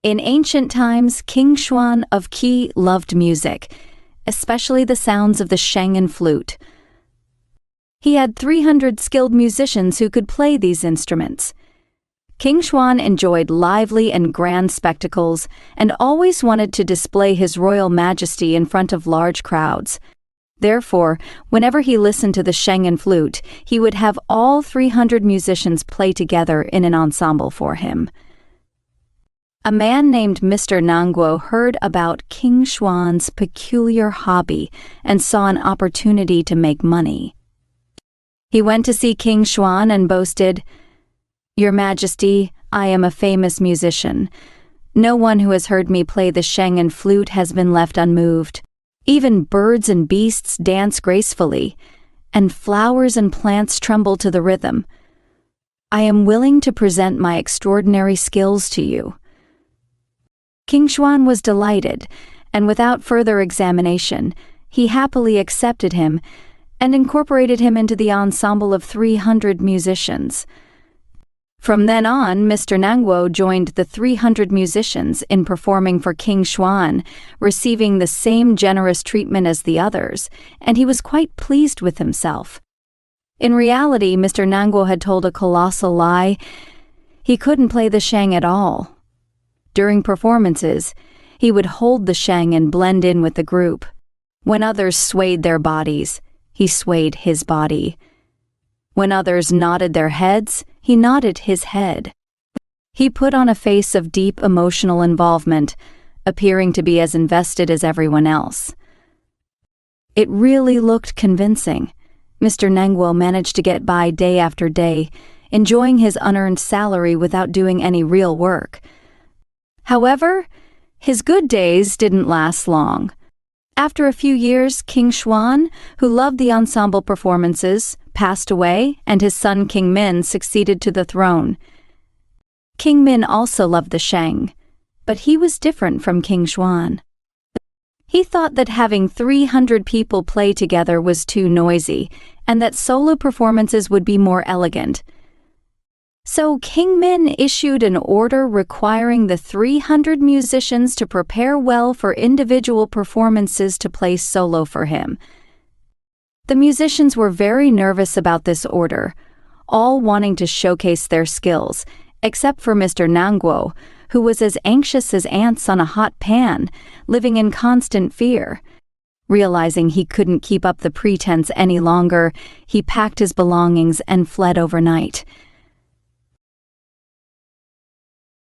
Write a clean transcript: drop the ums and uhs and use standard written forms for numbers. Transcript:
In ancient times, King Xuan of Qi loved music, especially the sounds of the sheng and flute. He had 300 skilled musicians who could play these instruments. King Xuan enjoyed lively and grand spectacles and always wanted to display his royal majesty in front of large crowds. Therefore, whenever he listened to the sheng and flute, he would have all 300 musicians play together in an ensemble for him. A man named Mr. Nanguo heard about King Xuan's peculiar hobby and saw an opportunity to make money. He went to see King Xuan and boasted, "Your Majesty, I am a famous musician. No one who has heard me play the sheng and flute has been left unmoved. Even birds and beasts dance gracefully, and flowers and plants tremble to the rhythm. I am willing to present my extraordinary skills to you." King Xuan was delighted, and without further examination, he happily accepted him and incorporated him into the ensemble of 300 musicians. From then on, Mr. Nanguo joined the 300 musicians in performing for King Xuan, receiving the same generous treatment as the others, and he was quite pleased with himself. In reality, Mr. Nanguo had told a colossal lie. He couldn't play the sheng at all. During performances, he would hold the sheng and blend in with the group. When others swayed their bodies, he swayed his body. When others nodded their heads, he nodded his head. He put on a face of deep emotional involvement, appearing to be as invested as everyone else. It really looked convincing. Mr. Nanguo managed to get by day after day, enjoying his unearned salary without doing any real work. However, his good days didn't last long. After a few years, King Xuan, who loved the ensemble performances, passed away, and his son King Min succeeded to the throne. King Min also loved the sheng, but he was different from King Xuan. He thought that having 300 people play together was too noisy, and that solo performances would be more elegant. So King Min issued an order requiring the 300 musicians to prepare well for individual performances to play solo for him. The musicians were very nervous about this order, all wanting to showcase their skills, except for Mr. Nanguo, who was as anxious as ants on a hot pan, living in constant fear. Realizing he couldn't keep up the pretense any longer, he packed his belongings and fled overnight.